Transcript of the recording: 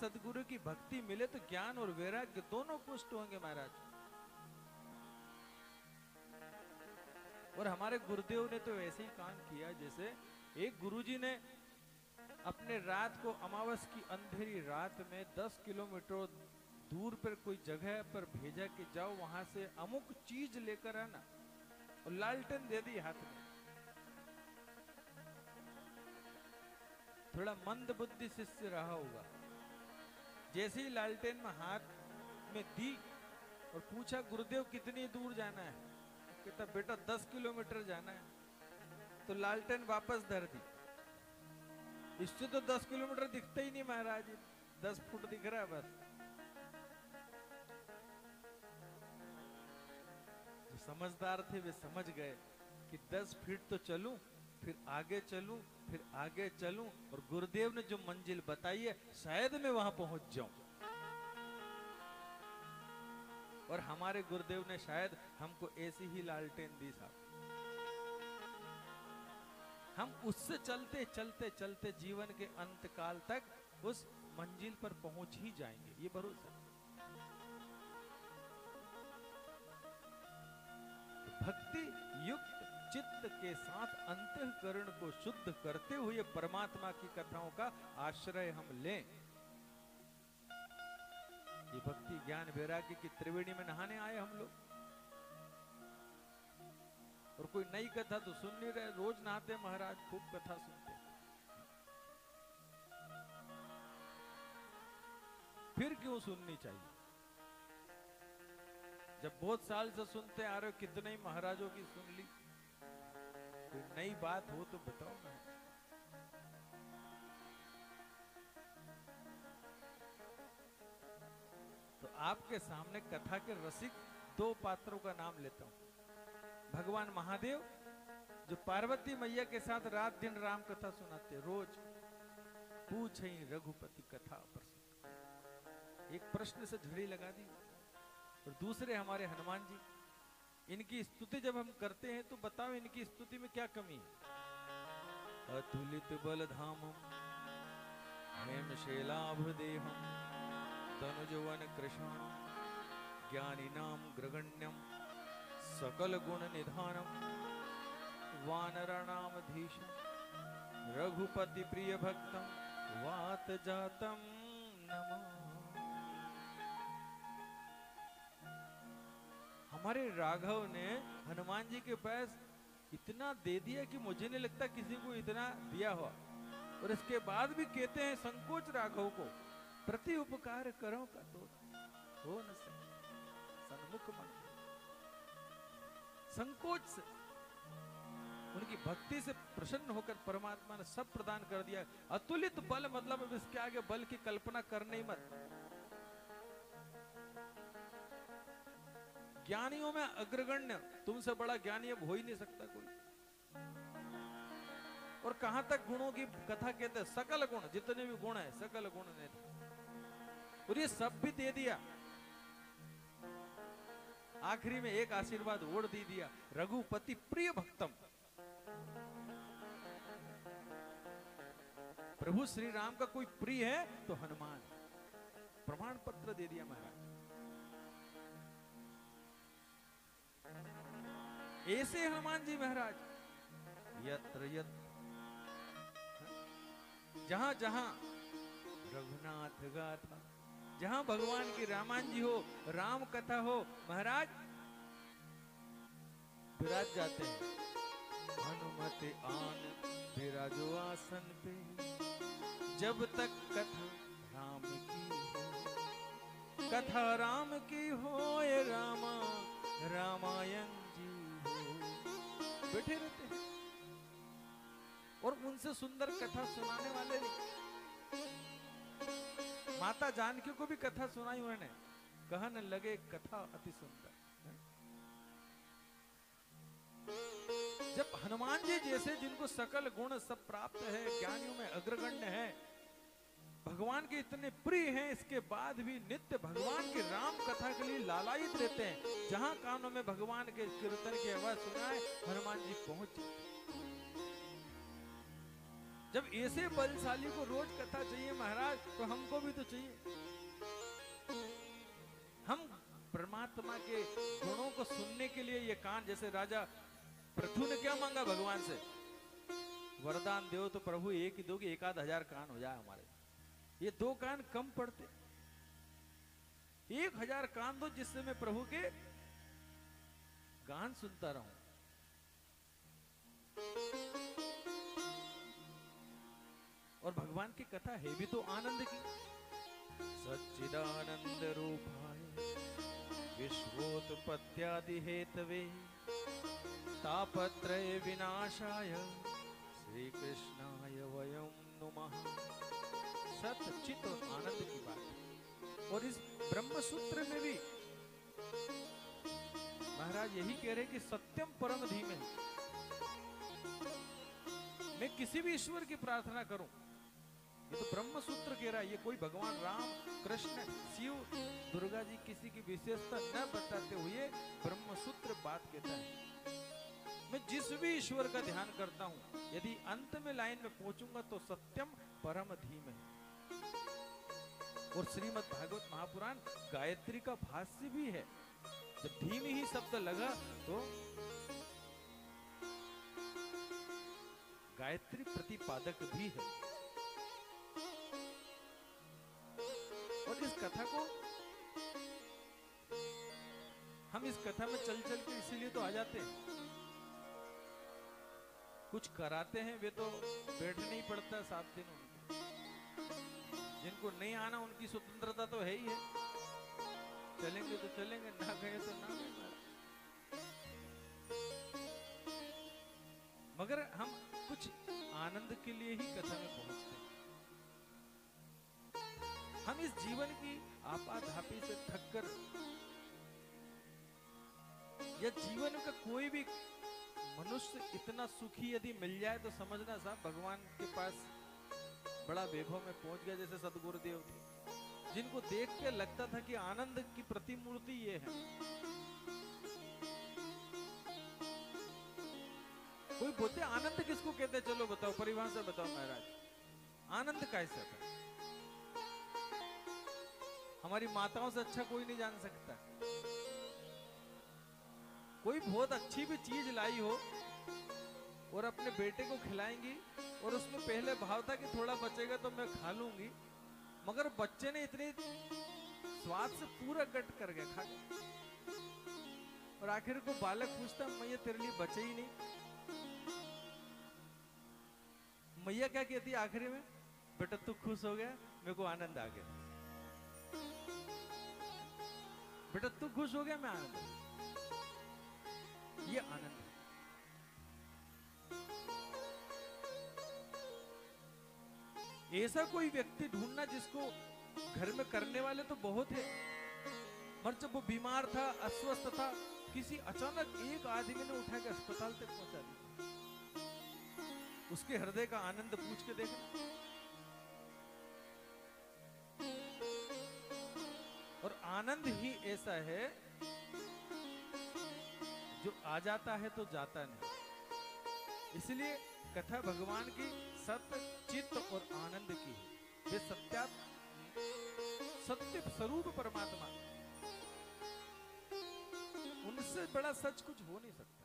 सदगुरु की भक्ति मिले तो ज्ञान और वैराग्य दोनों पुष्ट होंगे महाराज। और हमारे गुरुदेव ने तो ऐसे ही काम किया, जैसे एक गुरुजी ने अपने रात को अमावस की अंधेरी रात में 10 किलोमीटर दूर पर कोई जगह पर भेजा कि जाओ वहां से अमुक चीज लेकर आना, और लालटेन दे दी हाथ में। थोड़ा मंद बुद्धि शिष्य रहा होगा, जैसे ही लालटेन में हाथ में दी और पूछा गुरुदेव कितनी दूर जाना है, कहता बेटा 10 किलोमीटर जाना है। तो लालटेन वापस धर दी। इससे तो 10 किलोमीटर दिखता ही नहीं महाराज, 10 फुट दिख रहा है बस। जो समझदार थे वे समझ गए कि 10 फीट तो चलूं, फिर आगे चलूं, फिर आगे चलूं, और गुरुदेव ने जो मंजिल बताई है शायद मैं वहां पहुंच जाऊं। और हमारे गुरुदेव ने शायद हमको ऐसी ही लालटेन दी साहब। हम उससे चलते चलते चलते जीवन के अंत काल तक उस मंजिल पर पहुंच ही जाएंगे, ये भरोसा। भक्ति युक्त चित्त के साथ अंतःकरण को शुद्ध करते हुए परमात्मा की कथाओं का आश्रय हम लें। ये भक्ति ज्ञान वैराग्य की त्रिवेणी में नहाने आए हम लोग, और कोई नई कथा तो सुन नहीं रहे। रोज नहाते महाराज, खूब कथा सुनते, फिर क्यों सुननी चाहिए जब बहुत साल से सुनते आ रहे हो? कितने ही महाराजों की सुन ली, कोई नई बात हो तो बताओ ना। तो आपके सामने कथा के रसिक दो पात्रों का नाम लेता हूं। भगवान महादेव जो पार्वती मैया के साथ रात दिन राम कथा सुनाते, रोज पूछे रघुपति कथा प्रसंग, एक प्रश्न से झड़ी लगा दी। और दूसरे हमारे हनुमान जी, इनकी स्तुति जब हम करते हैं तो बताओ इनकी स्तुति में क्या कमी है? अतुलित बल धामम हेम शैलाभ देहम तनुजवन कृष्ण ज्ञानी नाम ग्रगण्यम सकल गुण निधानम वानराणाम धीशम रघुपति प्रिय भक्तम वात जातम नमः। हमारे राघव ने हनुमान जी के पास इतना दे दिया कि मुझे नहीं लगता किसी को इतना दिया हुआ, और इसके बाद भी कहते हैं संकोच राघव को प्रति उपकार करो का तो हो न सके सन्मुख मन। संकोच से, उनकी भक्ति से प्रसन्न होकर परमात्मा ने सब प्रदान कर दिया। अतुलित बल मतलब अब इसके आगे बल की कल्पना करने ही मत। ज्ञानियों में अग्रगण्य, तुमसे बड़ा ज्ञानी अब हो ही नहीं सकता कोई। और कहां तक गुणों की कथा कहते हैं, सकल गुण, जितने भी गुण है सकल गुण ने, और ये सब भी दे दिया। आखिरी में एक आशीर्वाद और दे दिया, रघुपति प्रिय भक्तम। प्रभु श्री राम का कोई प्रिय है तो हनुमान, प्रमाण पत्र दे दिया महाराज। ऐसे हनुमान जी महाराज यत्र यत्र जहां जहां रघुनाथ गाथा, जहां भगवान की रामायण जी हो, राम कथा हो, महाराज विराज जाते हैं। हनुमते आन विराजो आसन पे, जब तक कथा राम की हो, कथा राम की हो, ये रामा रामायण जी हो, बैठे रहते हैं। और उनसे सुंदर कथा सुनाने वाले नहीं। माता जानकी को भी कथा सुनाई उन्होंने, कहने लगे कथा अति सुंदर। जब हनुमान जी जैसे जिनको सकल गुण सब प्राप्त है, ज्ञानियों में अग्रगण्य है, भगवान के इतने प्रिय हैं, इसके बाद भी नित्य भगवान की राम कथा के लिए लालायित रहते हैं। जहां कानों में भगवान के कीर्तन की आवाज सुनाए, हनुमान जी पहुंच जाते। जब ऐसे बलशाली को रोज कथा चाहिए महाराज, तो हमको भी तो चाहिए। हम परमात्मा के गुणों को सुनने के लिए ये कान, जैसे राजा पृथु ने क्या मांगा भगवान से, वरदान दो तो प्रभु एक ही दोगे, 1000 कान हो जाए हमारे। ये 2 कान कम पड़ते, 1000 कान दो जिससे मैं प्रभु के गान सुनता रहूं। और भगवान की कथा है भी तो आनंद की। सच्चिदानंद रूपाय विश्वोत्पत्त्यादि हेतवे तापत्रय विनाशाय श्री कृष्णाय वयं नुमः। सत्य चित और आनंद की बात। और इस ब्रह्म सूत्र में भी महाराज यही कह रहे कि सत्यम परम धीमहि। मैं किसी भी ईश्वर की प्रार्थना करूं, ये तो ब्रह्म सूत्र कह रहा है। ये कोई भगवान राम, कृष्ण, शिव, दुर्गा जी किसी की विशेषता न बताते हुए ब्रह्म सूत्र बात कहता है। मैं जिस भी ईश्वर का ध्यान करता हूं, यदि अंत में लाइन में पहुंचूंगा तो सत्यम परम धीमहि। और श्रीमद् भागवत महापुराण गायत्री का भाष्य भी है। जब धीम ही शब्द लगा तो गायत्री प्रतिपादक भी है। और इस कथा को हम इस कथा में चल चल के इसीलिए तो आ जाते हैं। कुछ कराते हैं वे तो बैठने नहीं पड़ता 7 दिन उनको। जिनको नहीं आना उनकी स्वतंत्रता तो है ही है, चलेंगे तो चलेंगे, ना गए तो ना गए। मगर हम कुछ आनंद के लिए ही कथा में पहुंचते हैं। हम इस जीवन की आपाधापी से थककर, या जीवन का कोई भी मनुष्य इतना सुखी यदि मिल जाए तो समझना साहब भगवान के पास बड़ा वैभव में पहुंच गया। जैसे सदगुरुदेव थे, जिनको देख के लगता था कि आनंद की प्रतिमूर्ति ये है। कोई बोलते आनंद किसको कहते, चलो बताओ, परिभाषा बताओ महाराज, आनंद कैसा था? हमारी माताओं से अच्छा कोई नहीं जान सकता। कोई बहुत अच्छी भी चीज लाई हो और अपने बेटे को खिलाएंगी, और उसमें पहले भाव था कि थोड़ा बचेगा तो मैं खा लूंगी, मगर बच्चे ने इतनी स्वाद से पूरा गट कर गया, खा गया। और आखिर को बालक पूछता, मैया तेरे लिए बचे ही नहीं। मैया क्या कहती आखिरी में, बेटा तू खुश हो गया, मेरे को आनंद आ गया। बेटा तू खुश हो गया, मैं आनंद। ये आनंद है। ऐसा कोई व्यक्ति ढूंढना जिसको घर में करने वाले तो बहुत है, मगर जब वो बीमार था, अस्वस्थ था, किसी अचानक एक आदमी ने उठा के अस्पताल तक पहुंचा दिया। उसके हृदय का आनंद पूछ के देखना। और आनंद ही ऐसा है जो आ जाता है तो जाता नहीं। इसलिए कथा भगवान की सत्य, चित्त और आनंद की है। वे सत्य स्वरूप परमात्मा, उनसे बड़ा सच कुछ हो नहीं सकता।